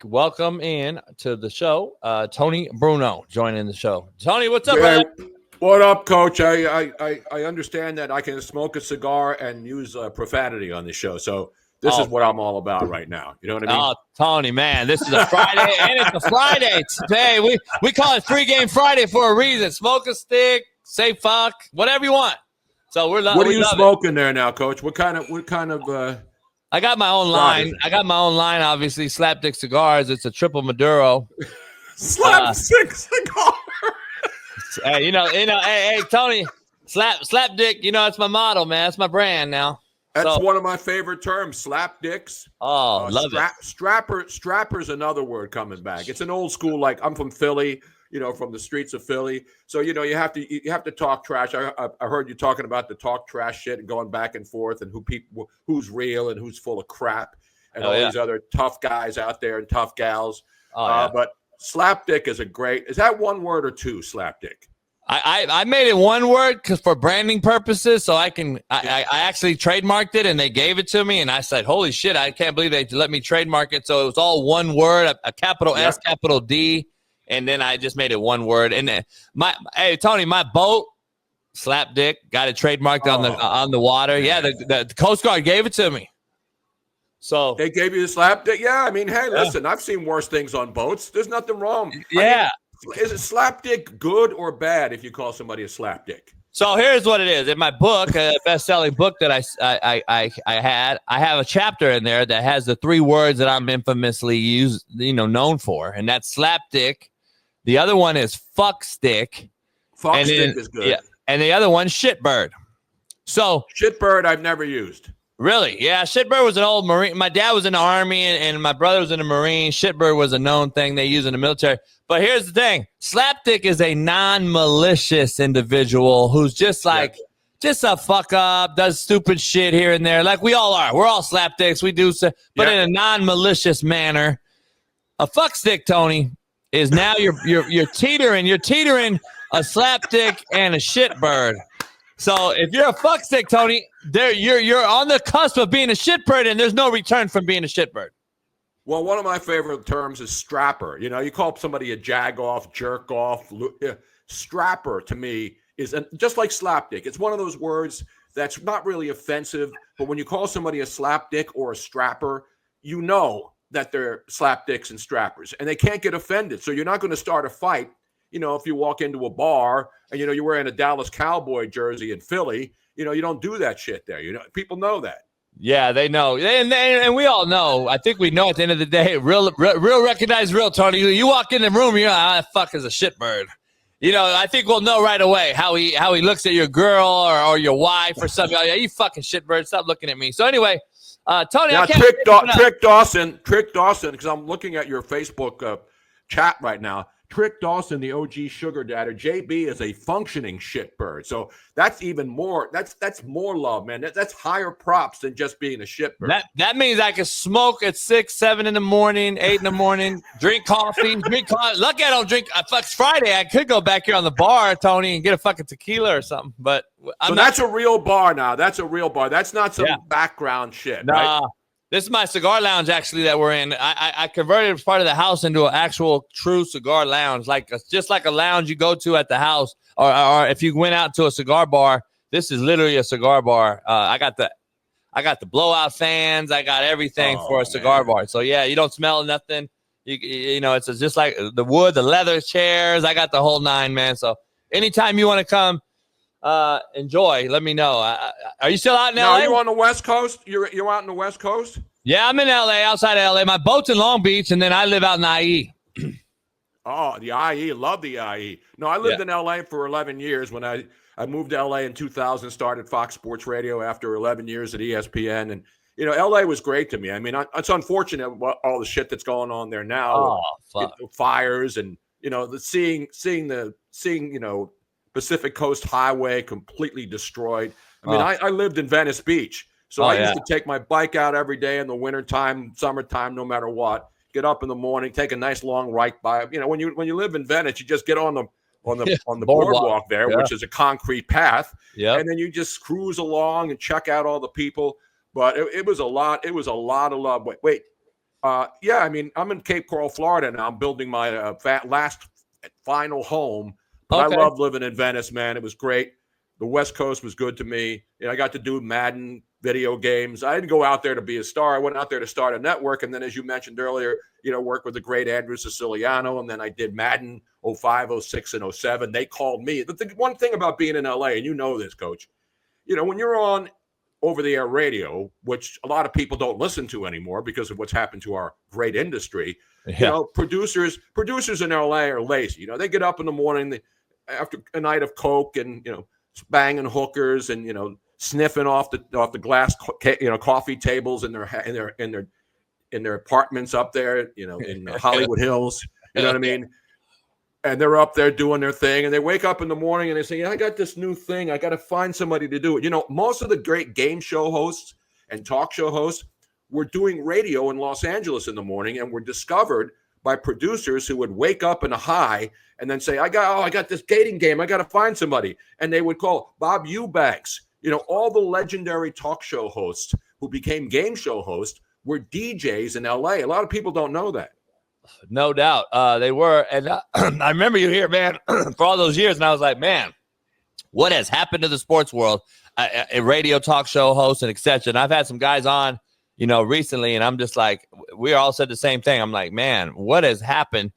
welcome in to the show, Tony Bruno joining the show. Tony, what's up, brother? What up, Coach? I understand that I can smoke a cigar and use profanity on the show. So this is what I'm all about right now. You know what I mean? Oh, Tony, man, this is a Friday, and it's a Friday today. We call it Free Game Friday for a reason. Smoke a stick, say fuck, whatever you want. So what are you smoking there now, Coach? What kind of? I got my own line. Obviously, Slapdick Cigars. It's a triple Maduro. Slapdick cigar. Hey, hey, Tony, Slapdick. That's my motto, man. That's my brand now. That's one of my favorite terms, slapdicks. Oh, love it. Strapper's another word coming back. It's an old school. Like I'm from Philly. From the streets of Philly. So, you have to talk trash. I heard you talking about the talk trash shit and going back and forth and who's real and who's full of crap and these other tough guys out there and tough gals. But slapdick is is that one word or two, slapdick? I made it one word because for branding purposes, so I actually trademarked it and they gave it to me and I said, holy shit, I can't believe they let me trademark it. So it was all one word, a capital S, capital D. And then I just made it one word. And then Tony, my boat, Slapdick, got it trademarked on the water. Yeah, the Coast Guard gave it to me. So they gave you the Slapdick? Yeah, I mean, hey, listen, I've seen worse things on boats. There's nothing wrong. Yeah. Is it Slapdick good or bad if you call somebody a Slapdick? So here's what it is. In my book, a best-selling book that I have a chapter in there that has the three words that I'm infamously known for, and that's slapdick. The other one is fuck stick. Fuck stick is good. Yeah, and the other one, shitbird. So shitbird I've never used. Really? Yeah, shitbird was an old Marine. My dad was in the Army, and my brother was in the Marine. Shitbird was a known thing they use in the military. But here's the thing. Slapdick is a non-malicious individual who's just just a fuck up, does stupid shit here and there, like we all are. We're all slapdicks. We do, but in a non-malicious manner. A fuck stick, Tony, is now you're teetering. You're teetering a slapdick and a shitbird. So if you're a fuck stick, Tony, you're on the cusp of being a shitbird, and there's no return from being a shitbird. Well, one of my favorite terms is strapper. You call somebody a jag-off, jerk-off. Strapper, to me, is just like slapdick. It's one of those words that's not really offensive, but when you call somebody a slapdick or a strapper, you know that they're slapdicks and strappers, and they can't get offended. So you're not going to start a fight. If you walk into a bar and, you're wearing a Dallas Cowboy jersey in Philly, you don't do that shit there. People know that. Yeah, they know. And we all know. I think we know at the end of the day, real recognize real, Tony. You walk in the room, you're like, fuck is a shitbird. I think we'll know right away how he looks at your girl or your wife or something. Oh, yeah, you fucking shitbird. Stop looking at me. So anyway, Tony, now, Trick Dawson, because I'm looking at your Facebook chat right now. Trick Dawson, the OG sugar daddy, JB is a functioning shitbird. So that's even more. That's more love, man. That's higher props than just being a shitbird. That means I can smoke at 6, 7 in the morning, 8 in the morning, drink coffee. Lucky I don't drink. It's Friday. I could go back here on the bar, Tony, and get a fucking tequila or something. But that's a real bar now. That's a real bar. That's not some background shit, right? This is my cigar lounge, actually, that we're in. I converted part of the house into an actual true cigar lounge, just like a lounge you go to at the house, or if you went out to a cigar bar. This is literally a cigar bar. I got the blowout fans. I got everything for a cigar bar. So yeah, you don't smell nothing. It's just like the wood, the leather chairs. I got the whole nine, man. So anytime you want to come, enjoy. Let me know. Are you still out in LA? Are you on the West Coast? You're out in the West Coast? Yeah, I'm in LA, outside of LA. My boat's in Long Beach, and then I live out in IE. Oh, the IE. Love the IE. No, I lived in LA for 11 years. When I moved to LA in 2000, started Fox Sports Radio after 11 years at ESPN. And, LA was great to me. I mean, it's unfortunate all the shit that's going on there now. Fuck. Fires and, seeing Pacific Coast Highway completely destroyed. I mean, I lived in Venice Beach. So I used to take my bike out every day in the wintertime, summertime, no matter what. Get up in the morning, take a nice long ride by. When you live in Venice, you just get on the boardwalk there, which is a concrete path. Yeah. And then you just cruise along and check out all the people. But it was a lot. It was a lot of love. Wait. Yeah, I mean, I'm in Cape Coral, Florida now. I'm building my final home, but I Okay. love living in Venice, man. It was great. The West Coast was good to me. I got to do Madden video games. I didn't go out there to be a star. I went out there to start a network, and then, as you mentioned earlier, work with the great Andrew Siciliano, and then I did Madden 05, 06, and 07. They called me. The one thing about being in LA, and you know this, Coach, when you're on over-the-air radio, which a lot of people don't listen to anymore because of what's happened to our great industry. Yeah. Producers in LA are lazy. They get up in the morning after a night of coke and banging hookers and sniffing off the glass coffee tables in their apartments up there in Hollywood Hills. You know what I mean? And they're up there doing their thing, and they wake up in the morning and they say, I got this new thing. I got to find somebody to do it. Most of the great game show hosts and talk show hosts were doing radio in Los Angeles in the morning and were discovered by producers who would wake up in a high and then say, I got this dating game. I got to find somebody. And they would call Bob Eubanks. All the legendary talk show hosts who became game show hosts were DJs in LA. A lot of people don't know that. No doubt. They were. And I remember you here, man, for all those years. And I was like, man, what has happened to the sports world? A radio talk show host and et cetera. And I've had some guys on, recently, and I'm just like, we all said the same thing. I'm like, man, what has happened?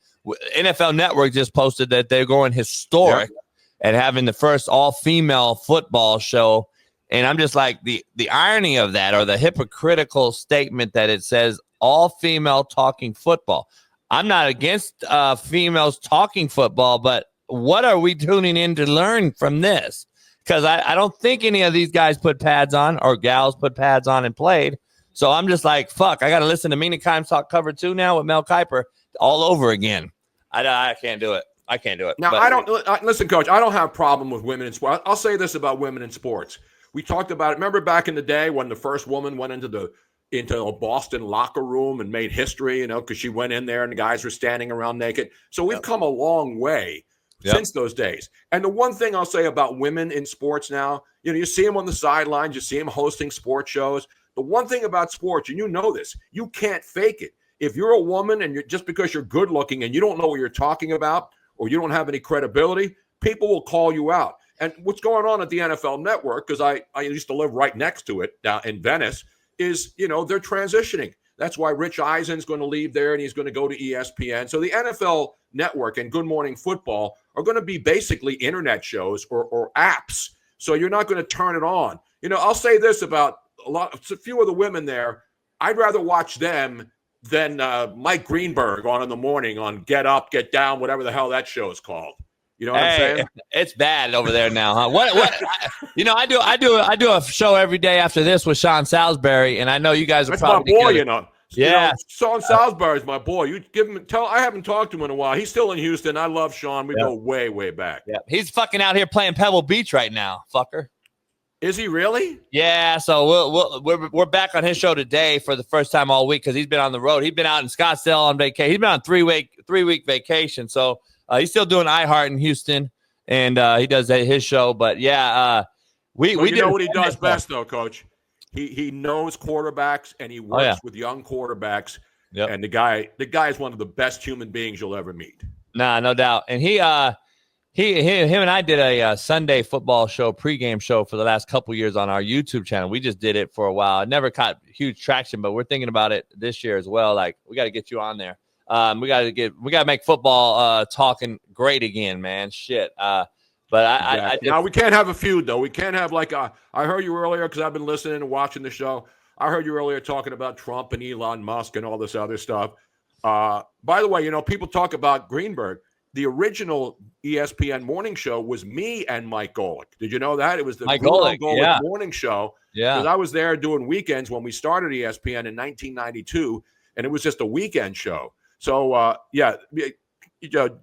NFL Network just posted that they're going historic and having the first all-female football show. And I'm just like, the irony of that, or the hypocritical statement that it says all-female talking football. I'm not against females talking football, but what are we tuning in to learn from this? Because I don't think any of these guys put pads on, or gals put pads on and played. So I'm just like, fuck, I got to listen to Mina Kimes talk cover 2 now with Mel Kiper all over again. I can't do it. I can't do it. Now, listen, Coach, I don't have a problem with women in sports. I'll say this about women in sports. We talked about it. Remember back in the day when the first woman went into a Boston locker room and made history, because she went in there and the guys were standing around naked. So we've come a long way since those days. And the one thing I'll say about women in sports now, you see them on the sidelines, you see them hosting sports shows. The one thing about sports, and you know this, you can't fake it. If you're a woman and just because you're good looking and you don't know what you're talking about, or you don't have any credibility, people will call you out. And what's going on at the NFL Network, because I used to live right next to it down in Venice, is, they're transitioning. That's why Rich Eisen's going to leave there and he's going to go to ESPN. So the NFL Network and Good Morning Football are going to be basically internet shows or apps. So you're not going to turn it on. I'll say this about a few of the women there. I'd rather watch them than Mike Greenberg on in the morning on Get Up, Get Down, whatever the hell that show is called. You know what I'm saying? It's bad over there now, huh? I do a show every day after this with Shaun Salisbury, and I know you guys are probably my boy, together. Yeah, Shaun Salisbury's my boy. You give him I haven't talked to him in a while. He's still in Houston. I love Shaun. We go way, way back. Yeah, he's fucking out here playing Pebble Beach right now, fucker. Is he really? Yeah. So we're back on his show today for the first time all week because he's been on the road. He's been out in Scottsdale on vacation. He's been on 3-week vacation. So he's still doing iHeart in Houston, and he does his show. But we know what he does best though, Coach. He knows quarterbacks and he works with young quarterbacks. Yep. And the guy is one of the best human beings you'll ever meet. Nah, no doubt. And him and I did a Sunday football show, pregame show for the last couple years on our YouTube channel. We just did it for a while. It never caught huge traction, but we're thinking about it this year as well. Like, we got to get you on there. We got to make football talking great again, man. Shit. But now we can't have a feud though. We can't have I heard you earlier because I've been listening and watching the show. I heard you earlier talking about Trump and Elon Musk and all this other stuff. By the way, people talk about Greenberg. The original ESPN morning show was me and Mike Golick. Did you know that? It was the Golick morning show. Yeah. Because I was there doing weekends when we started ESPN in 1992, and it was just a weekend show. So,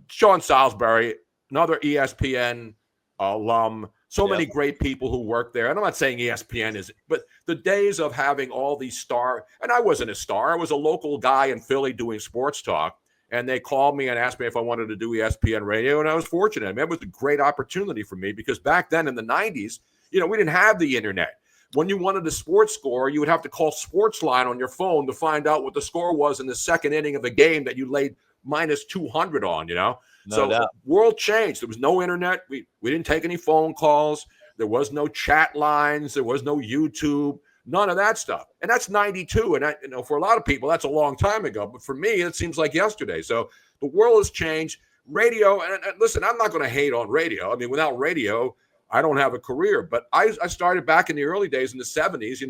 Shaun Salisbury, another ESPN alum, many great people who work there. And I'm not saying ESPN is, but the days of having all these stars, and I wasn't a star. I was a local guy in Philly doing sports talk. And they called me and asked me if I wanted to do ESPN radio, and I was fortunate. I mean, it was a great opportunity for me because back then in the 90s, we didn't have the internet. When you wanted a sports score, you would have to call Sportsline on your phone to find out what the score was in the second inning of a game that you laid minus 200 on, No So doubt. world changed. There was no internet. We didn't take any phone calls. There was no chat lines. There was no YouTube. None of that stuff. And that's 92. And for a lot of people, that's a long time ago. But for me, it seems like yesterday. So the world has changed. Radio, and listen, I'm not going to hate on radio. I mean, without radio, I don't have a career. But I started back in the early days in the 70s.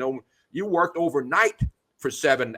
You worked overnight for seven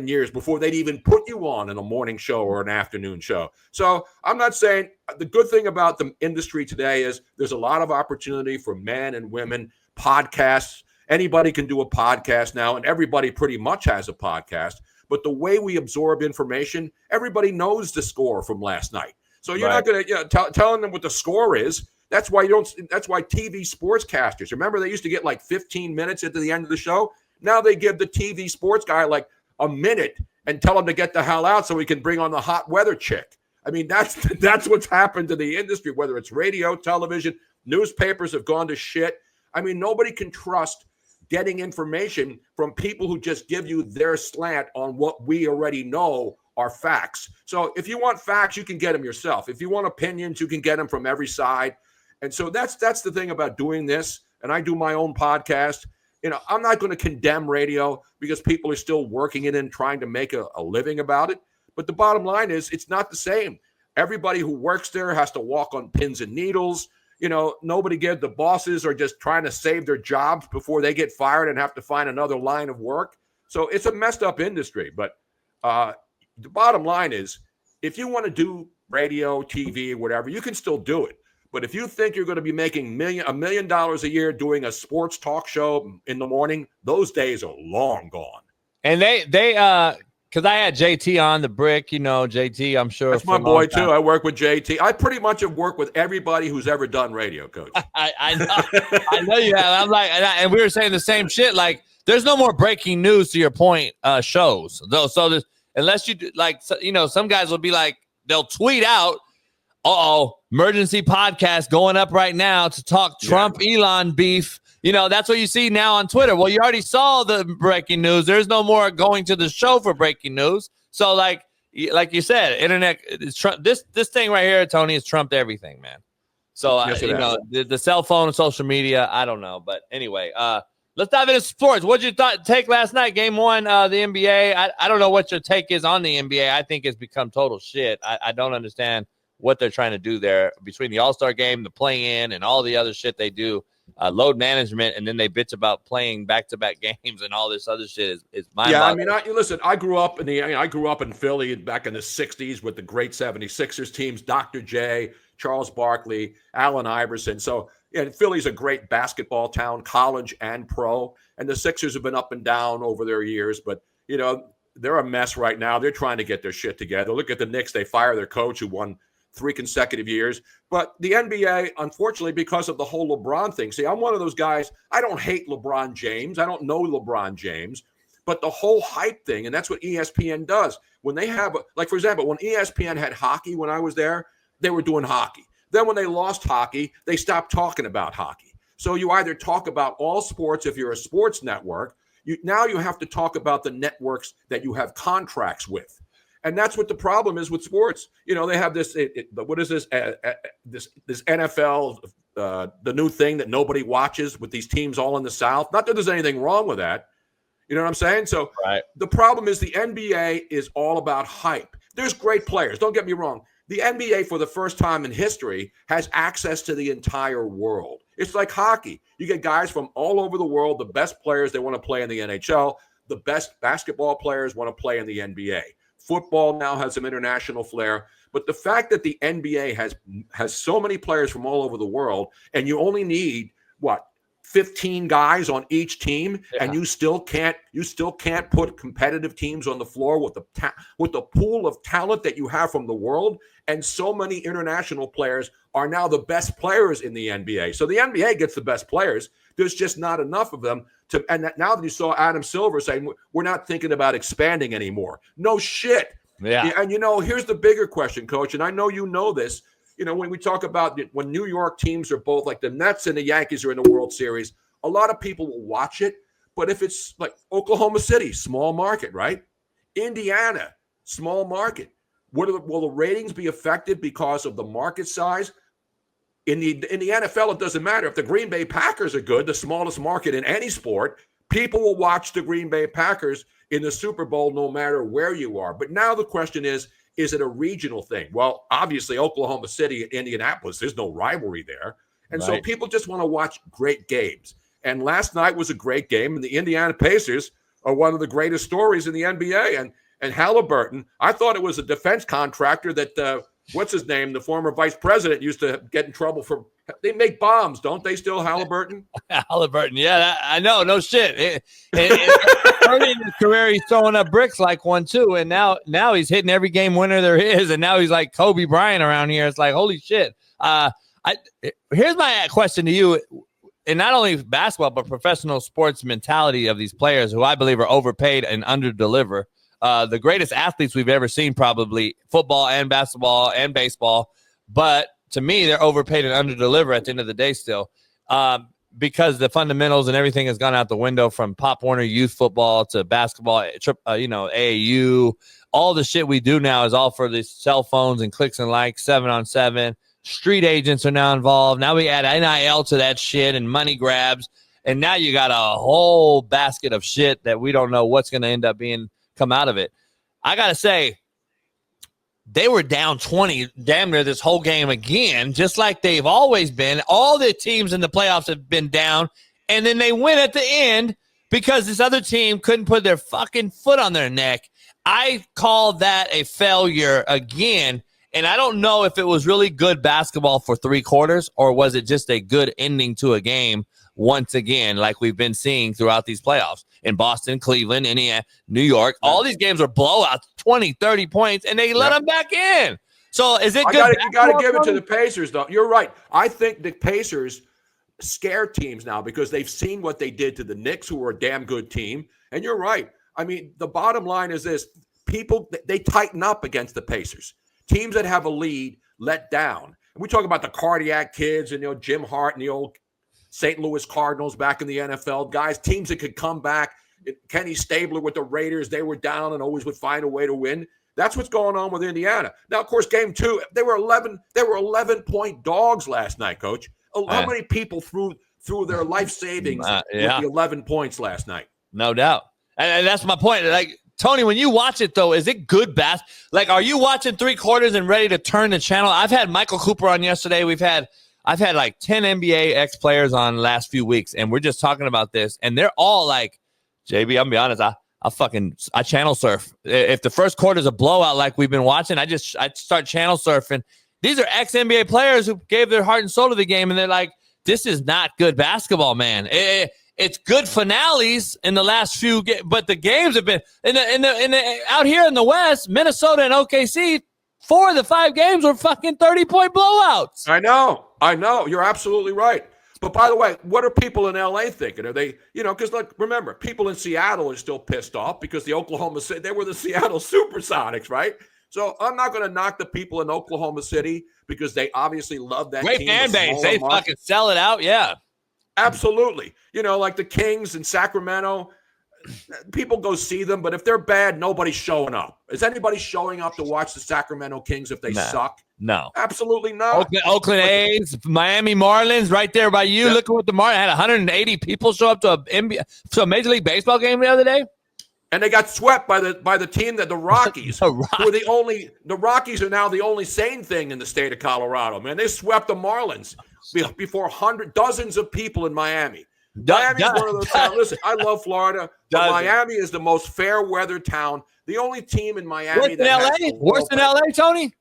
years before they'd even put you on in a morning show or an afternoon show. So I'm not saying the good thing about the industry today is there's a lot of opportunity for men and women, podcasts. Anybody can do a podcast now, and everybody pretty much has a podcast. But the way we absorb information, everybody knows the score from last night. So you're not going to telling them what the score is. That's why That's why TV sportscasters. Remember, they used to get like 15 minutes at the end of the show. Now they give the TV sports guy like a minute and tell him to get the hell out so he can bring on the hot weather chick. I mean, that's what's happened to the industry. Whether it's radio, television, newspapers have gone to shit. I mean, nobody can trust getting information from people who just give you their slant on what we already know are facts. So if you want facts, you can get them yourself. If you want opinions, you can get them from every side. And so that's the thing about doing this. And I do my own podcast. I'm not going to condemn radio because people are still working it and trying to make a living about it. But the bottom line is it's not the same. Everybody who works there has to walk on pins and needles. The bosses are just trying to save their jobs before they get fired and have to find another line of work. So it's a messed up industry. But the bottom line is if you want to do radio, TV, whatever, you can still do it. But if you think you're going to be making $1 million a year doing a sports talk show in the morning, those days are long gone. And they because I had JT on the brick, JT, I'm sure. That's my boy, too. I work with JT. I pretty much have worked with everybody who's ever done radio, Coach. I know. I know you have. I'm like, and we were saying the same shit. Like, there's no more breaking news, to your point, shows. So there's, unless you do, like, some guys will be like, they'll tweet out, emergency podcast going up right now to talk Trump Elon beef. That's what you see now on Twitter. Well, you already saw the breaking news. There's no more going to the show for breaking news. So like you said, internet is this thing right here, Tony, has trumped everything, man. So yes, the cell phone and social media, I don't know, but anyway, let's dive into sports. What'd you take last night? Game 1, the NBA. I don't know what your take is on the NBA. I think it's become total shit. I don't understand what they're trying to do there between the All-Star game, the play-in, and all the other shit they do. Load management, and then they bitch about playing back-to-back games and all this other shit is mind-boggling. I mean, listen, I grew up in Philly back in the 60s with the great 76ers teams, Dr. J, Charles Barkley, Allen Iverson. So, Philly's a great basketball town, college and pro, and the Sixers have been up and down over their years, but, they're a mess right now. They're trying to get their shit together. Look at the Knicks. They fire their coach who won 3 consecutive years. But the NBA, unfortunately, because of the whole LeBron thing, see, I'm one of those guys, I don't hate LeBron James. I don't know LeBron James. But the whole hype thing, and that's what ESPN does. When they have, for example, when ESPN had hockey when I was there, they were doing hockey. Then when they lost hockey, they stopped talking about hockey. So you either talk about all sports if you're a sports network. Now you have to talk about the networks that you have contracts with. And that's what the problem is with sports. They have this. What is this? This NFL, the new thing that nobody watches with these teams all in the South. Not that there's anything wrong with that. You know what I'm saying? So The problem is the NBA is all about hype. There's great players. Don't get me wrong. The NBA, for the first time in history, has access to the entire world. It's like hockey. You get guys from all over the world. The best players, they want to play in the NHL. The best basketball players want to play in the NBA. Football now has some international flair, but the fact that the NBA has so many players from all over the world, and you only need 15 guys on each team, and you still can't put competitive teams on the floor with the pool of talent that you have from the world, and so many international players are now the best players in the NBA. So the NBA gets the best players. There's just not enough of them. And now that you saw Adam Silver saying, we're not thinking about expanding anymore. No shit. Yeah. And, here's the bigger question, Coach, and I know you know this. When we talk about when New York teams are both, like the Nets and the Yankees are in the World Series, a lot of people will watch it. But if it's like Oklahoma City, small market, right? Indiana, small market. Will the ratings be affected because of the market size? In the NFL, it doesn't matter. If the Green Bay Packers are good, the smallest market in any sport, people will watch the Green Bay Packers in the Super Bowl no matter where you are. But now the question is it a regional thing? Well, obviously, Oklahoma City and Indianapolis, there's no rivalry there. And so people just want to watch great games. And last night was a great game, and the Indiana Pacers are one of the greatest stories in the NBA. And Halliburton, I thought it was a defense contractor that what's his name, the former vice president, used to get in trouble for. They make bombs, don't they? Still, Halliburton. Halliburton, yeah, I know, no shit. Early in his career, he's throwing up bricks like one too, and now he's hitting every game winner there is, and now he's like Kobe Bryant around here. It's like holy shit. Here's my question to you. And not only basketball, but professional sports mentality of these players who I believe are overpaid and underdeliver. The greatest athletes we've ever seen, probably football and basketball and baseball. But to me, they're overpaid and underdeliver at the end of the day still because the fundamentals and everything has gone out the window from Pop Warner youth football to basketball, AAU. All the shit we do now is all for these cell phones and clicks and likes, 7-on-7. Street agents are now involved. Now we add NIL to that shit and money grabs. And now you got a whole basket of shit that we don't know what's going to end up come out of it. I got to say, they were down 20 damn near this whole game again, just like they've always been. All the teams in the playoffs have been down, and then they win at the end because this other team couldn't put their fucking foot on their neck. I call that a failure again. And I don't know if it was really good basketball for 3 quarters or was it just a good ending to a game once again, like we've been seeing throughout these playoffs in Boston, Cleveland, Indiana, New York. All these games are blowouts, 20, 30 points, and they let them back in. So is it good? You got to give it to the Pacers, though. You're right. I think the Pacers scare teams now because they've seen what they did to the Knicks, who were a damn good team. And you're right. I mean, the bottom line is this. People, they tighten up against the Pacers. Teams that have a lead let down. And we talk about the cardiac kids and Jim Hart and the old St. Louis Cardinals back in the NFL. Guys, teams that could come back. Kenny Stabler with the Raiders, they were down and always would find a way to win. That's what's going on with Indiana. Now, of course, game 2, they were 11-point dogs last night, Coach. How many people threw their life savings with the 11 points last night? No doubt. And that's my point. Like, Tony, when you watch it, though, is it good basketball? Like, are you watching 3 quarters and ready to turn the channel? I've had Michael Cooper on yesterday. I've had like 10 NBA ex-players on the last few weeks, and we're just talking about this, and they're all like, JB, I'm going to be honest, I channel surf. If the first quarter is a blowout like we've been watching, I start channel surfing. These are ex-NBA players who gave their heart and soul to the game, and they're like, this is not good basketball, man. It's good finales in the last few games, but the games have been out here in the West, Minnesota and OKC. 4 of the 5 games were fucking 30-point blowouts. I know. You're absolutely right. But by the way, what are people in LA thinking? Are they, because remember, people in Seattle are still pissed off because the Oklahoma City, they were the Seattle Supersonics, right? So I'm not going to knock the people in Oklahoma City because they obviously love that great team. Fan base. They fucking sell it out. Yeah. Absolutely. Like the Kings in Sacramento, people go see them, but if they're bad, nobody's showing up. Is anybody showing up to watch the Sacramento Kings if they suck? No. Absolutely not. Oakland A's, Miami Marlins, right there by you. Look at what the Marlins had 180 people show up to a Major League Baseball game the other day. And they got swept by the team that the Rockies. The Rockies are now the only sane thing in the state of Colorado, man. They swept the Marlins before dozens of people in Miami. Miami is one of those towns. Listen, I love Florida, but Miami is the most fair weather town. The only team in Miami worse than LA, Tony?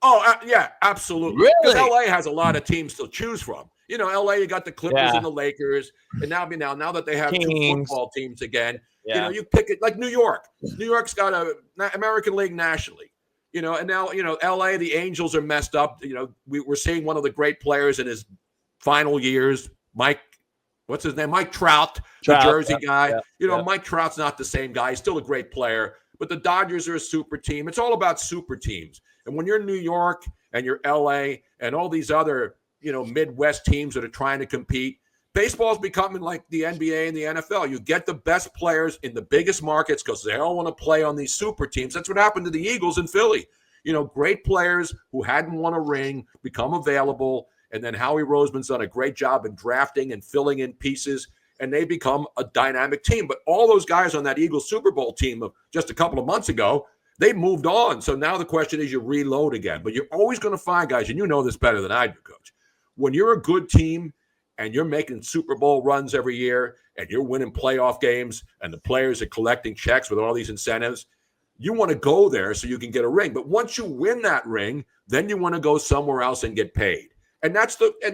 Oh, yeah, absolutely. Really? Because LA has a lot of teams to choose from. LA, you got the Clippers and the Lakers, and now that they have Kings. 2 football teams again, you pick it like New York. New York's got a American League, National League. And now LA, the Angels are messed up. We're seeing one of the great players in his final years, Mike. What's his name? Mike Trout, the Jersey guy. Mike Trout's not the same guy. He's still a great player. But the Dodgers are a super team. It's all about super teams. And when you're New York and you're LA and all these other, Midwest teams that are trying to compete, Baseball's becoming like the NBA and the NFL. You get the best players in the biggest markets because they all want to play on these super teams. That's what happened to the Eagles in Philly. Great players who hadn't won a ring become available, and then Howie Roseman's done a great job in drafting and filling in pieces, and they become a dynamic team. But all those guys on that Eagles Super Bowl team of just a couple of months ago, they moved on. So now the question is you reload again. But you're always going to find guys, and you know this better than I do, Coach. When you're a good team and you're making Super Bowl runs every year and you're winning playoff games and the players are collecting checks with all these incentives, you want to go there so you can get a ring. But once you win that ring, then you want to go somewhere else and get paid. And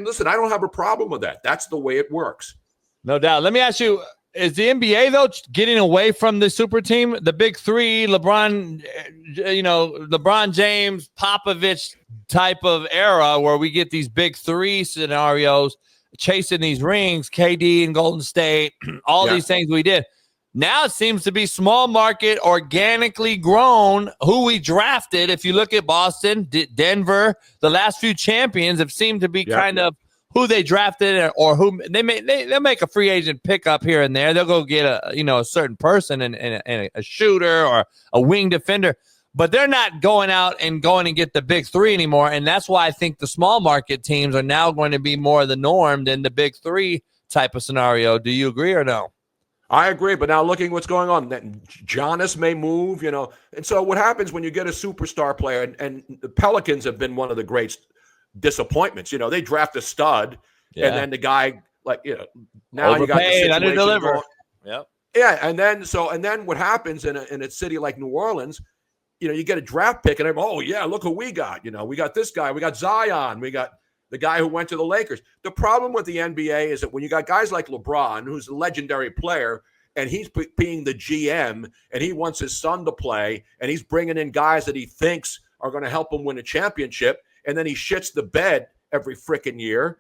listen, I don't have a problem with that. That's the way it works. No doubt. Let me ask you, is the NBA, though, getting away from the super team? The big three, LeBron James, Popovich type of era where we get these big three scenarios chasing these rings, KD and Golden State, all these things we did. Now it seems to be small market, organically grown, who we drafted. If you look at Boston, Denver, the last few champions have seemed to be kind of who they drafted or who they'll make a free agent pickup here and there. They'll go get a certain person and a shooter or a wing defender, but they're not going out and get the big three anymore. And that's why I think the small market teams are now going to be more the norm than the big three type of scenario. Do you agree or no? I agree, but now looking what's going on, Giannis may move, and so what happens when you get a superstar player, and the Pelicans have been one of the great disappointments. They draft a stud, and then the guy, now you got the situation underdeliver. Yep. Yeah, and then what happens in a city like New Orleans, you get a draft pick, and look who we got. We got this guy, we got Zion, we got the guy who went to the Lakers. The problem with the NBA is that when you got guys like LeBron, who's a legendary player, and he's being the GM, and he wants his son to play, and he's bringing in guys that he thinks are going to help him win a championship, and then he shits the bed every freaking year,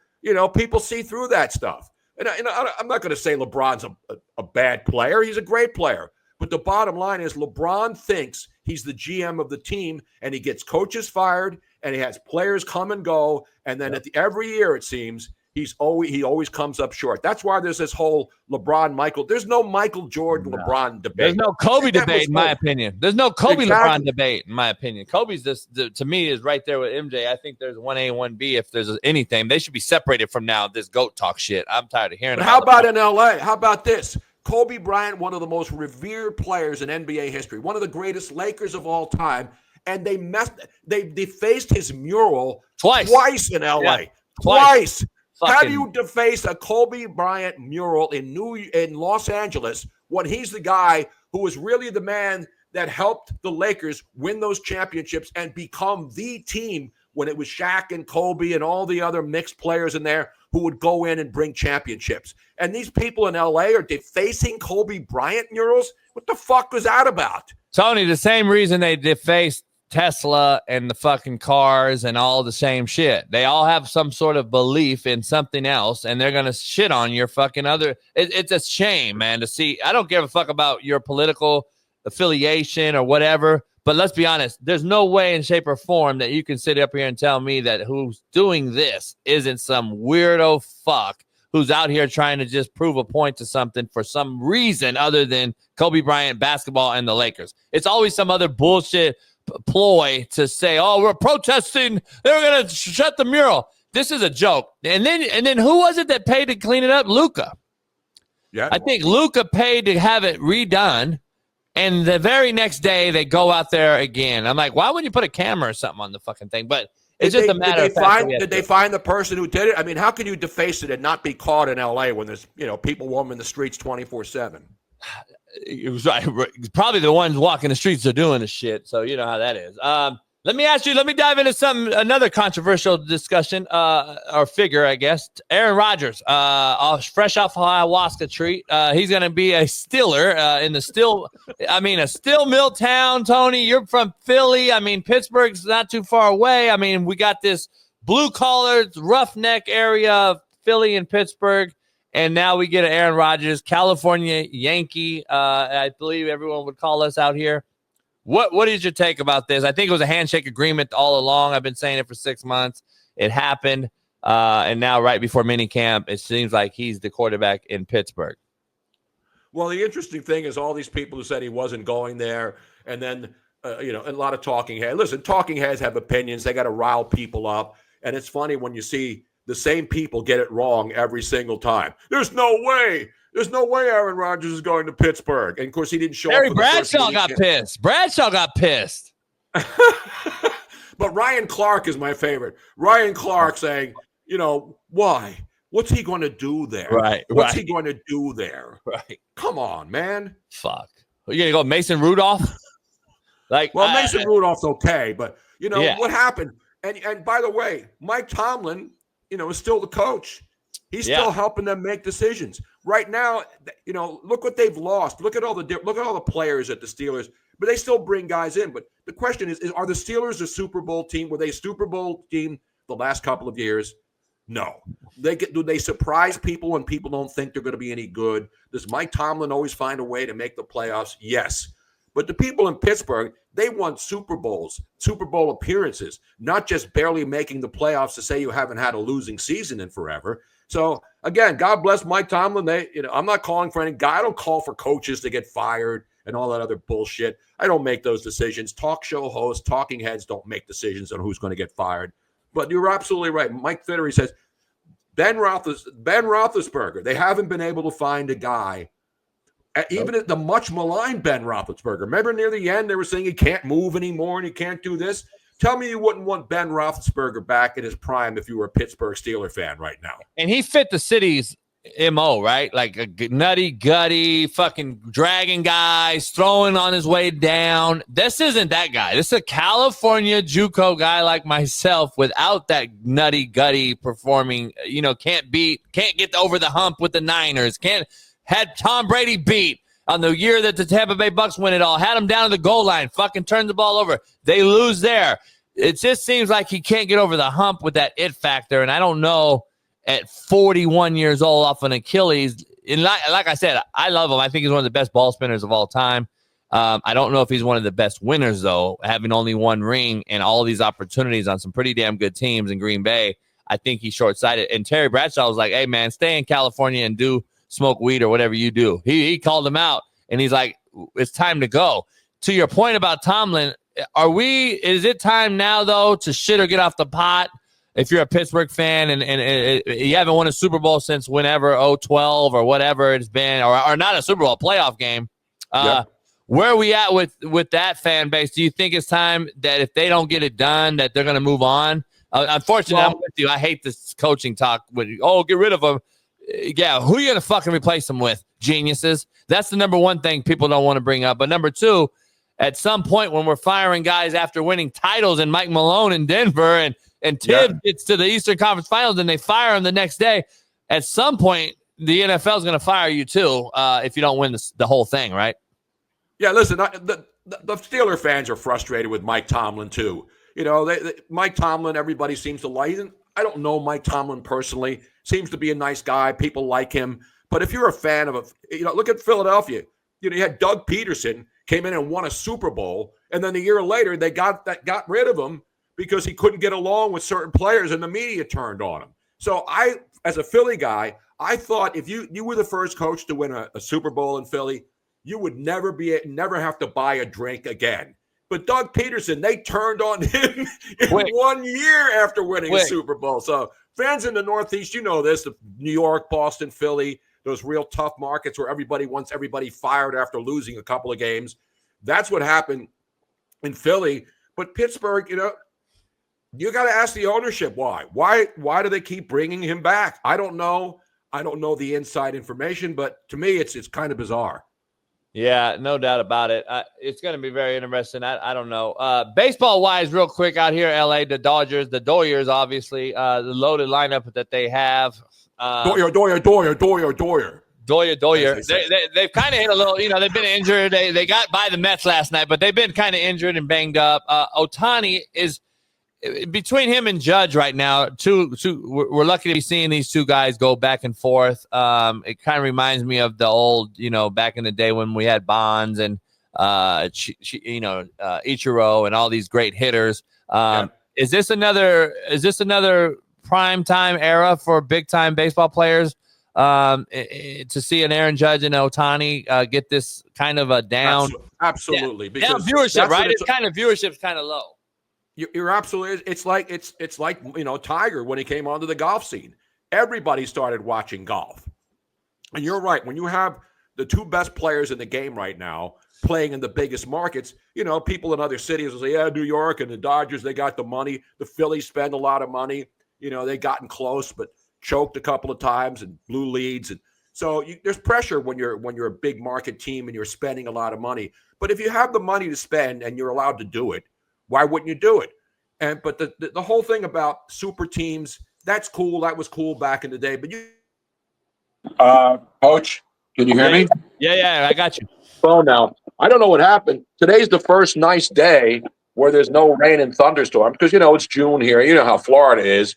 people see through that stuff. And I'm not going to say LeBron's a bad player. He's a great player. But the bottom line is LeBron thinks he's the GM of the team, and he gets coaches fired, and he has players come and go, and then every year it seems he always comes up short. That's why there's this whole LeBron-Michael. There's no Michael Jordan-LeBron debate. There's no Kobe debate, in my opinion. There's no Kobe-LeBron debate, in my opinion. Kobe's to me is right there with MJ. I think there's 1A and 1B if there's anything. They should be separated from now this GOAT talk shit. I'm tired of hearing it. How about in L.A.? How about this? Kobe Bryant, one of the most revered players in NBA history, one of the greatest Lakers of all time, and they defaced his mural twice in LA. Yeah, twice. How do you deface a Kobe Bryant mural in Los Angeles when he's the guy who was really the man that helped the Lakers win those championships and become the team when it was Shaq and Kobe and all the other mixed players in there who would go in and bring championships? And these people in LA are defacing Kobe Bryant murals? What the fuck was that about? Tony, the same reason they defaced Tesla and the fucking cars and all the same shit. They all have some sort of belief in something else, and they're going to shit on your fucking other. It's a shame, man, to see. I don't give a fuck about your political affiliation or whatever, but let's be honest. There's no way in shape or form that you can sit up here and tell me that who's doing this isn't some weirdo fuck who's out here trying to just prove a point to something for some reason other than Kobe Bryant, basketball, and the Lakers. It's always some other bullshit ploy to say, oh, we're protesting. They're going to shut the mural. This is a joke. And then who was it that paid to clean it up? Luka. Yeah. I think Luka paid to have it redone. And the very next day they go out there again. I'm like, why wouldn't you put a camera or something on the fucking thing? But it's just a matter of fact. Did they find the person who did it? I mean, how can you deface it and not be caught in LA when there's, people roaming the streets 24/7? It was right. Probably the ones walking the streets are doing the shit. So you know how that is. Let me dive into another controversial discussion, or figure, I guess. Aaron Rodgers, fresh off ayahuasca treat. He's going to be a Stiller in a still mill town. Tony, you're from Philly. I mean, Pittsburgh's not too far away. I mean, we got this blue-collar, roughneck area of Philly and Pittsburgh. And now we get an Aaron Rodgers, California Yankee. I believe everyone would call us out here. What is your take about this? I think it was a handshake agreement all along. I've been saying it for 6 months. It happened. And now right before minicamp, it seems like he's the quarterback in Pittsburgh. Well, the interesting thing is all these people who said he wasn't going there, and then, a lot of talking heads. Listen, talking heads have opinions. They got to rile people up. And it's funny when you see the same people get it wrong every single time. There's no way Aaron Rodgers is going to Pittsburgh. And, of course, he didn't show up for Bradshaw got pissed. Bradshaw got pissed. But Ryan Clark is my favorite. Ryan Clark saying, why? What's he going to do there? Right. What's he going to do there? Right. Come on, man. Fuck. Are you going to go Mason Rudolph? Mason Rudolph's okay, but, Yeah. what happened? And by the way, Mike Tomlin, is still the coach. He's still helping them make decisions. Right now, look what they've lost. Look at all the players at the Steelers, but they still bring guys in. But the question is are the Steelers a Super Bowl team? Were they a Super Bowl team the last couple of years? No. Do they surprise people when people don't think they're going to be any good? Does Mike Tomlin always find a way to make the playoffs? Yes. But the people in Pittsburgh, they won Super Bowls, Super Bowl appearances, not just barely making the playoffs to say you haven't had a losing season in forever. So, again, God bless Mike Tomlin. I'm not calling for any guy. I don't call for coaches to get fired and all that other bullshit. I don't make those decisions. Talk show hosts, talking heads don't make decisions on who's going to get fired. But you're absolutely right. Mike Fittery says, Ben Roethlisberger, they haven't been able to find a guy, even at the much maligned Ben Roethlisberger. Remember near the end, they were saying he can't move anymore and he can't do this. Tell me you wouldn't want Ben Roethlisberger back in his prime if you were a Pittsburgh Steelers fan right now. And he fit the city's MO, right? Like a nutty, gutty, fucking dragging guys, throwing on his way down. This isn't that guy. This is a California JUCO guy like myself without that nutty, gutty performing, can't get over the hump with the Niners. Had Tom Brady beat on the year that the Tampa Bay Bucks win it all. Had him down to the goal line, fucking turned the ball over. They lose there. It just seems like he can't get over the hump with that it factor, and I don't know. At 41 years old off an Achilles. And like I said, I love him. I think he's one of the best ball spinners of all time. I don't know if he's one of the best winners, though, having only one ring and all these opportunities on some pretty damn good teams in Green Bay. I think he's short-sighted. And Terry Bradshaw was like, hey, man, stay in California and smoke weed or whatever you do. He called him out, and he's like, it's time to go. To your point about Tomlin, is it time now, though, to shit or get off the pot? If you're a Pittsburgh fan and you haven't won a Super Bowl since whenever, 2012 or whatever it's been, or not a Super Bowl, playoff game, where are we at with that fan base? Do you think it's time that if they don't get it done, that they're going to move on? Unfortunately, I'm with you. I hate this coaching talk with, get rid of them. Yeah, who are you going to fucking replace them with? Geniuses. That's the number one thing people don't want to bring up. But number two, at some point when we're firing guys after winning titles and Mike Malone in Denver and Tibbs gets to the Eastern Conference Finals and they fire him the next day, at some point, the NFL is going to fire you too if you don't win the whole thing, right? Yeah, listen, the Steeler fans are frustrated with Mike Tomlin too. Mike Tomlin, everybody seems to like him. I don't know Mike Tomlin personally. Seems to be a nice guy. People like him. But if you're a fan of look at Philadelphia. You had Doug Peterson came in and won a Super Bowl, and then a year later they got rid of him because he couldn't get along with certain players and the media turned on him. So I, as a Philly guy, I thought if you were the first coach to win a Super Bowl in Philly, you would never have to buy a drink again. But Doug Peterson, they turned on him in 1 year after winning a Super Bowl. So fans in the Northeast, this, New York, Boston, Philly, those real tough markets where everybody wants everybody fired after losing a couple of games. That's what happened in Philly. But Pittsburgh, you got to ask the ownership why. Why do they keep bringing him back? I don't know. I don't know the inside information, but to me, it's kind of bizarre. Yeah, no doubt about it. It's going to be very interesting. I don't know. Baseball-wise, real quick out here, LA, the Dodgers, the Doyers, obviously, the loaded lineup that they have. Doyer. They've kind of hit a little, they've been injured. They got by the Mets last night, but they've been kind of injured and banged up. Ohtani is between him and Judge right now. We're lucky to be seeing these two guys go back and forth. It kind of reminds me of the old, back in the day when we had Bonds and Ichiro and all these great hitters. Is this another prime time era for big time baseball players. To see an Aaron Judge and Ohtani get this kind of a down, absolutely, down because viewership, right? It's kind of viewership's kind of low. You're absolutely. It's like Tiger when he came onto the golf scene. Everybody started watching golf, and you're right. When you have the two best players in the game right now playing in the biggest markets, people in other cities will say, "Yeah, New York and the Dodgers, they got the money. The Phillies spend a lot of money. They gotten close, but choked a couple of times and blew leads." And so there's pressure when you're a big market team and you're spending a lot of money. But if you have the money to spend and you're allowed to do it, why wouldn't you do it? But the whole thing about super teams, that's cool. That was cool back in the day. But Coach, can you hear me? Yeah, I got you. Phone now. I don't know what happened. Today's the first nice day where there's no rain and thunderstorms because it's June here. You know how Florida is.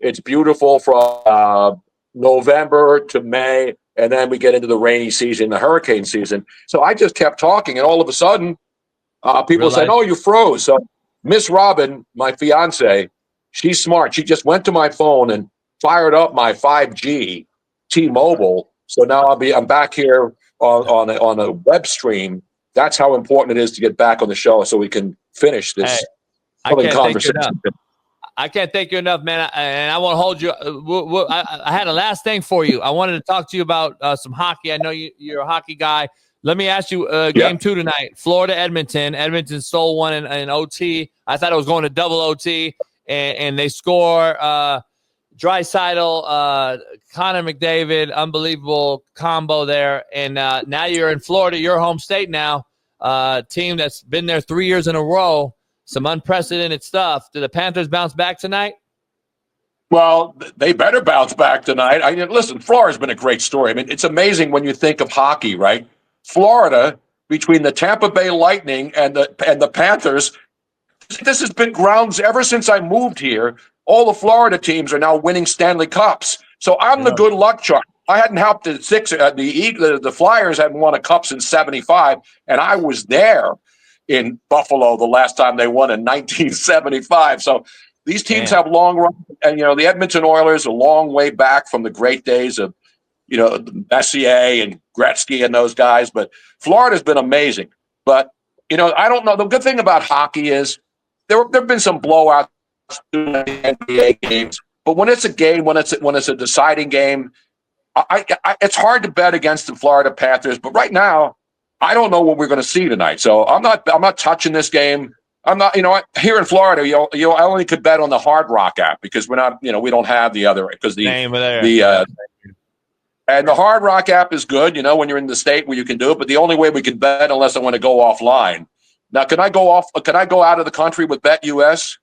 It's beautiful from November to May, and then we get into the rainy season, the hurricane season. So I just kept talking, and all of a sudden, people said, "Oh, you froze." So Miss Robin, my fiance, she's smart. She just went to my phone and fired up my 5G T-Mobile. So now I'm back here on a web stream. That's how important it is to get back on the show so we can finish this conversation. I can't thank you enough, man. And I won't hold you. I had a last thing for you. I wanted to talk to you about some hockey. I know you're a hockey guy. Let me ask you, game 2 tonight, Florida-Edmonton. Edmonton stole one in OT. I thought it was going to double OT, and they score Draisaitl, Connor McDavid, unbelievable combo there. And now you're in Florida, your home state now, team that's been there 3 years in a row. Some unprecedented stuff. Do the Panthers bounce back tonight? Well, they better bounce back tonight. Listen, Florida's been a great story. I mean, it's amazing when you think of hockey, right? Florida, between the Tampa Bay Lightning and the Panthers, this has been grounds ever since I moved here. All the Florida teams are now winning Stanley Cups. So I'm the good luck charm. I hadn't helped the Flyers hadn't won a cup since '75, and I was there in Buffalo the last time they won in 1975. So these teams have long run, and the Edmonton Oilers a long way back from the great days of Messier and Gretzky and those guys. But Florida's been amazing. But I don't know. The good thing about hockey is there've been some blowouts in the NBA games, but when it's a game, when it's a deciding game, it's hard to bet against the Florida Panthers. But right now, I don't know what we're going to see tonight. So I'm not touching this game. I'm not, here in Florida, I only could bet on the Hard Rock app because we're not, we don't have the other, because and the Hard Rock app is good, when you're in the state where you can do it, but the only way we can bet unless I want to go offline. Now, can I go out of the country with BetUS?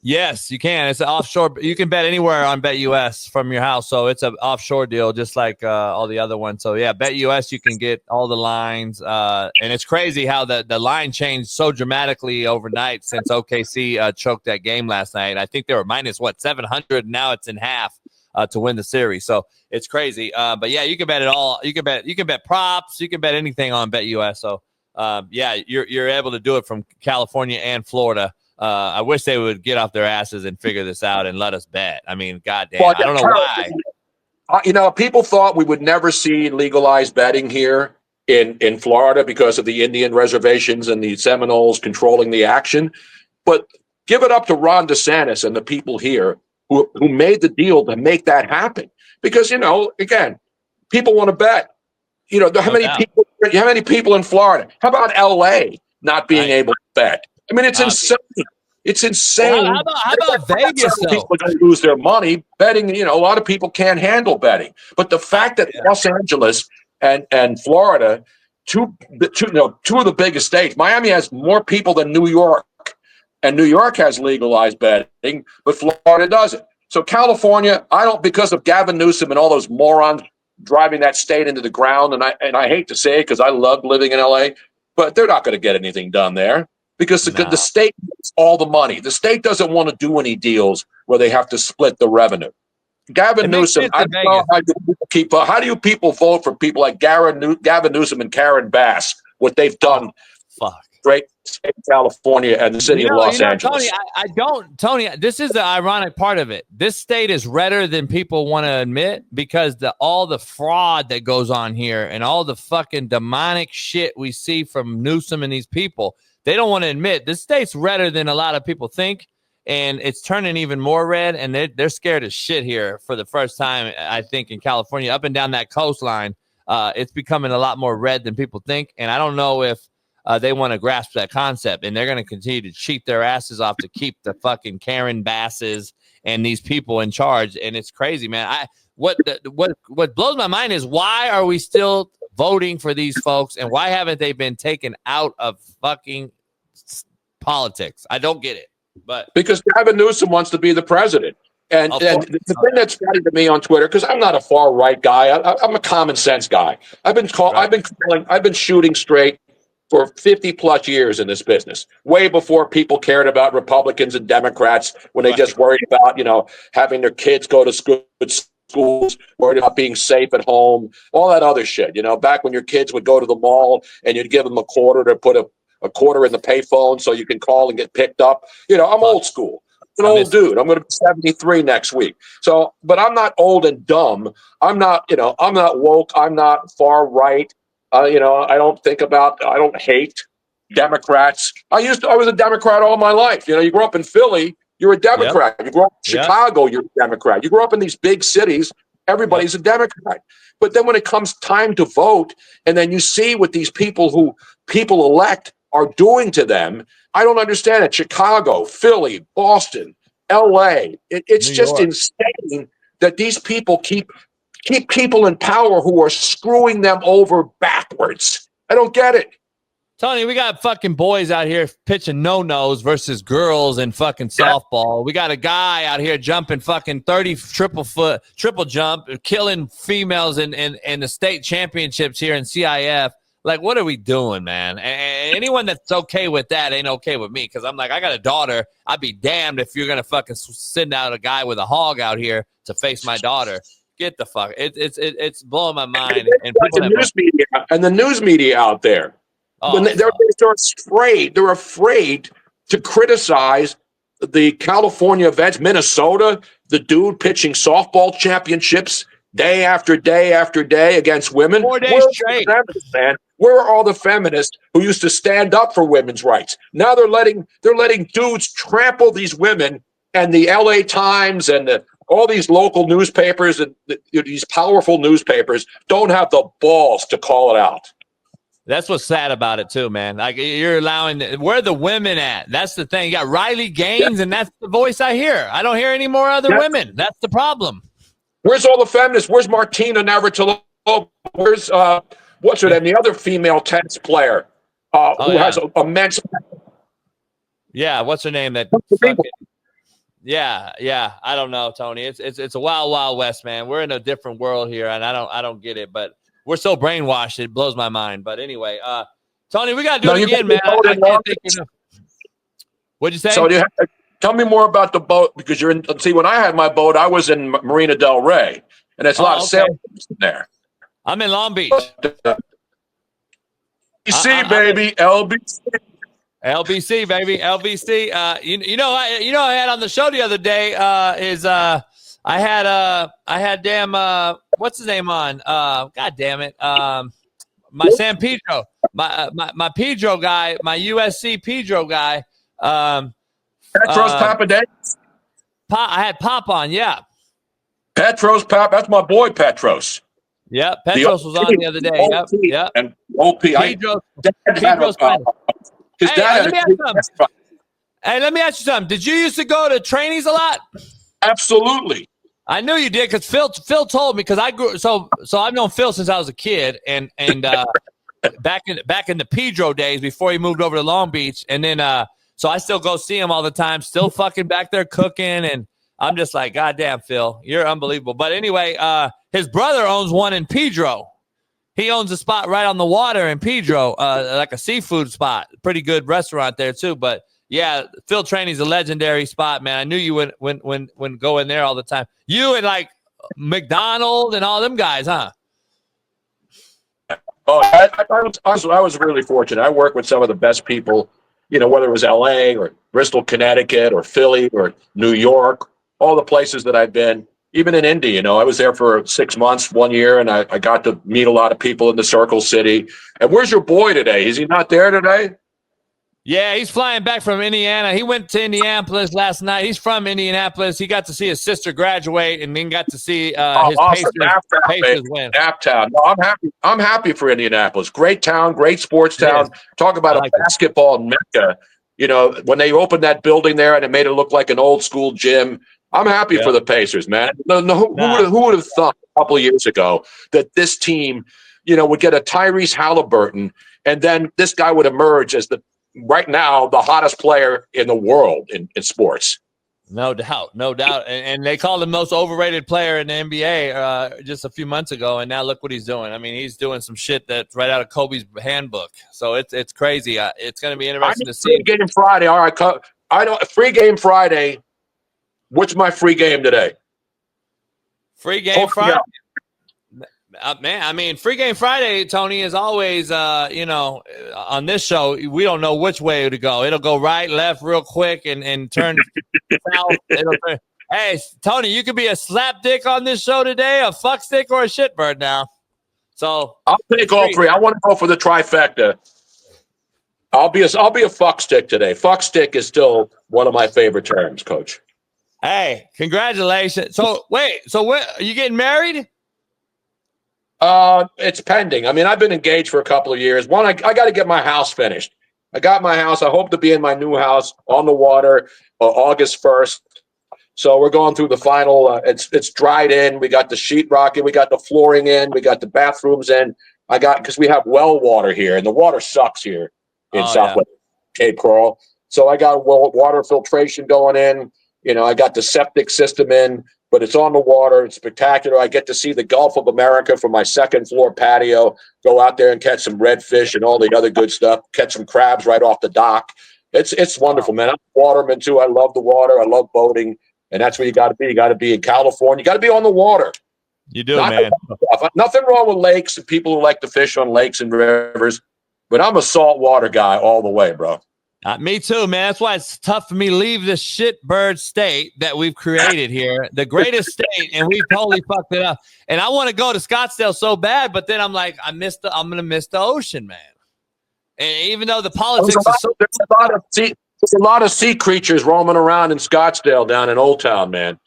Yes, you can. It's an offshore. You can bet anywhere on BetUS from your house. So it's an offshore deal, just like all the other ones. So, yeah, BetUS, you can get all the lines. And it's crazy how the line changed so dramatically overnight since OKC choked that game last night. I think they were minus, 700? Now it's in half to win the series. So it's crazy. But, yeah, you can bet it all. You can bet props. You can bet anything on BetUS. So, yeah, you're able to do it from California and Florida. I wish they would get off their asses and figure this out and let us bet. I mean, goddamn, I don't know why. People thought we would never see legalized betting here in Florida because of the Indian reservations and the Seminoles controlling the action. But give it up to Ron DeSantis and the people here who made the deal to make that happen. Because, again, people want to bet. How many people in Florida? How about L.A. not being able to bet? I mean, it's insane. It's insane. Well, how about Vegas, though? People are going to lose their money betting. A lot of people can't handle betting. But the fact that Los Angeles and Florida, two of the biggest states, Miami has more people than New York, and New York has legalized betting, but Florida doesn't. So California, because of Gavin Newsom and all those morons driving that state into the ground, and I hate to say it because I love living in LA, but they're not going to get anything done there. Because the state gets all the money. The state doesn't want to do any deals where they have to split the revenue. Gavin Newsom, I don't know how do you people vote for people like Gavin Newsom and Karen Bass, what they've done state of California and the city of Los Angeles. Tony, this is the ironic part of it. This state is redder than people want to admit because all the fraud that goes on here and all the fucking demonic shit we see from Newsom and these people, they don't want to admit this state's redder than a lot of people think. And it's turning even more red, and they're scared as shit here for the first time, I think, in California. Up and down that coastline, it's becoming a lot more red than people think. And I don't know if they want to grasp that concept, and they're going to continue to cheat their asses off to keep the fucking Karen Basses and these people in charge. And it's crazy, man. What blows my mind is why are we still voting for these folks, and why haven't they been taken out of fucking politics? I don't get it. But because Gavin Newsom wants to be the president. And the thing that's funny to me on Twitter, because I'm not a far right guy, I'm a common sense guy. I've been shooting straight for 50 plus years in this business, way before people cared about Republicans and Democrats, when they just worried about, having their kids go to good schools, worried about being safe at home, all that other shit. Back when your kids would go to the mall and you'd give them a quarter to put a quarter in the payphone so you can call and get picked up. I'm old school. I'm an old dude. I'm going to be 73 next week. So, but I'm not old and dumb. I'm not woke. I'm not far right. I don't hate Democrats. I was a Democrat all my life. You grow up in Philly, you're a Democrat. Yep. You grow up in Chicago, you're a Democrat. You grow up in these big cities, everybody's a Democrat. But then when it comes time to vote, and then you see what these people who people elect are doing to them, I don't understand it. Chicago, Philly, Boston, LA. It's just insane that these people keep people in power who are screwing them over backwards. I don't get it. Tony, we got fucking boys out here pitching no-nos versus girls in fucking softball. We got a guy out here jumping fucking 30 triple jump, killing females in the state championships here in CIF. Like, what are we doing, man? And anyone that's okay with that ain't okay with me, because I'm like, I got a daughter. I'd be damned if you're going to fucking send out a guy with a hog out here to face my daughter. Get the fuck. It's blowing my mind. And the news media out there. They're afraid to criticize the California events, Minnesota, the dude pitching softball championships day after day after day against women. 4 days straight. Where are all the feminists who used to stand up for women's rights? Now they're letting dudes trample these women, and the LA Times and all these local newspapers and these powerful newspapers don't have the balls to call it out. That's what's sad about it too, man. Like, you're allowing where are the women at? That's the thing. You got Riley Gaines, and that's the voice I hear. I don't hear any more other women. That's the problem. Where's all the feminists? Where's Martina Navratilova? Where's what's her name? The other female tennis player who has immense. Yeah, what's her name? Yeah. I don't know, Tony. It's a wild, wild west, man. We're in a different world here, and I don't get it, but we're so brainwashed, it blows my mind. But anyway, Tony, we gotta do it again, man. I can't think enough. What'd you say? So tell me more about the boat, because you're in. See, when I had my boat, I was in Marina Del Rey, and there's a lot of sailors there. I'm in Long Beach. LBC, baby, LBC. LBC, baby, LBC. You know, I had on the show the other day I had damn what's his name on? God damn it. My San Pedro, my Pedro guy, my USC Pedro guy. Petros Papadakis. I had Pop on, yeah. Petros Pap, that's my boy Petros. Yeah, Petros was on the other day. Yep. And OP. Pedro's Hey, let me ask you something. Did you used to go to trainings a lot? Absolutely. I knew you did, because Phil told me, because I grew so I've known Phil since I was a kid, and back in the Pedro days before he moved over to Long Beach, and then so I still go see him all the time, still fucking back there cooking, and I'm just like, God damn, Phil, you're unbelievable. But anyway, his brother owns one in Pedro. He owns a spot right on the water in Pedro, like a seafood spot, pretty good restaurant there too. But yeah, Phil Training's a legendary spot, man. I knew you wouldn't go in there all the time. You and like McDonald and all them guys, huh? Oh, I was really fortunate. I work with some of the best people whether it was LA or Bristol, Connecticut or Philly or New York, all the places that I've been, even in Indy, I was there for 6 months, 1 year, and I got to meet a lot of people in the Circle City. And where's your boy today? Is he not there today? Yeah, he's flying back from Indiana. He went to Indianapolis last night. He's from Indianapolis. He got to see his sister graduate, and then got to see his awesome. Pacers win. Naptown. No, I'm happy. I'm happy for Indianapolis. Great town, great sports town. Talk about a basketball mecca. When they opened that building there and it made it look like an old school gym. I'm happy for the Pacers, man. Who would have thought a couple of years ago that this team, would get a Tyrese Halliburton, and then this guy would emerge as right now the hottest player in the world in sports. No doubt. And they called him most overrated player in the NBA just a few months ago, and now look what he's doing. I mean, he's doing some shit that's right out of Kobe's handbook. So it's crazy. It's going to be interesting to see. Free game Friday. All right, I know free game Friday. What's my free game today? Free game Friday. Man, I mean, Free Game Friday, Tony, is always, on this show, we don't know which way to go. It'll go right, left real quick and turn south. Hey, Tony, you could be a slap dick on this show today, a fuck stick, or a shitbird now. So I'll take all three. I want to go for the trifecta. I'll be a fuck stick today. Fuck stick is still one of my favorite terms, Coach. Hey, congratulations. So wait, are you getting married? It's pending. I mean, I've been engaged for a couple of years. One, I got to get my house finished. I got my house. I hope to be in my new house on the water August 1st. So we're going through the final. It's dried in. We got the sheetrock in. We got the flooring in. We got the bathrooms in. Because we have well water here, and the water sucks here in Southwest Cape Coral. So I got water filtration going in. I got the septic system in. But it's on the water. It's spectacular. I get to see the Gulf of America from my second floor patio, go out there and catch some redfish and all the other good stuff, catch some crabs right off the dock. It's wonderful, man. I'm a waterman, too. I love the water. I love boating. And that's where you got to be. You got to be in California. You got to be on the water. You do, man. Nothing wrong with lakes and people who like to fish on lakes and rivers. But I'm a saltwater guy all the way, bro. Me too, man. That's why it's tough for me to leave this shitbird state that we've created here, the greatest state, and we've totally fucked it up. And I want to go to Scottsdale so bad, but then I'm like, I'm gonna miss the ocean, man. And even though the politics there's a lot of sea creatures roaming around in Scottsdale down in Old Town, man,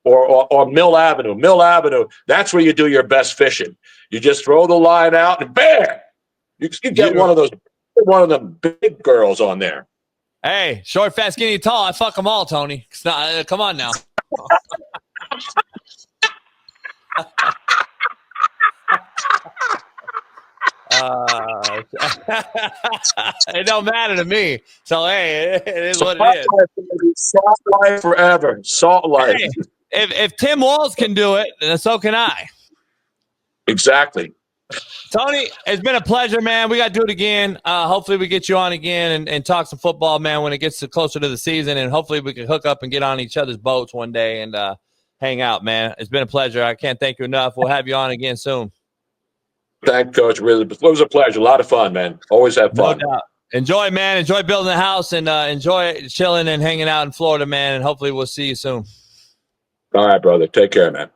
or Mill Avenue. Mill Avenue. That's where you do your best fishing. You just throw the line out and bam, you get one of them big girls on there. Hey, short, fast, skinny, tall. I fuck them all, Tony. Come on now. It don't matter to me. So, hey, it is what it is. Salt life forever. Salt life. Hey, if Tim Walz can do it, then so can I. Exactly. Tony, it's been a pleasure, man. We got to do it again. Hopefully we get you on again and talk some football, man, when it gets closer to the season. And hopefully we can hook up and get on each other's boats one day and hang out, man. It's been a pleasure. I can't thank you enough. We'll have you on again soon. Thank you, Coach. Really, it was a pleasure. A lot of fun, man. Always have fun. No doubt. Enjoy, man. Enjoy building the house and enjoy chilling and hanging out in Florida, man. And hopefully we'll see you soon. All right, brother. Take care, man.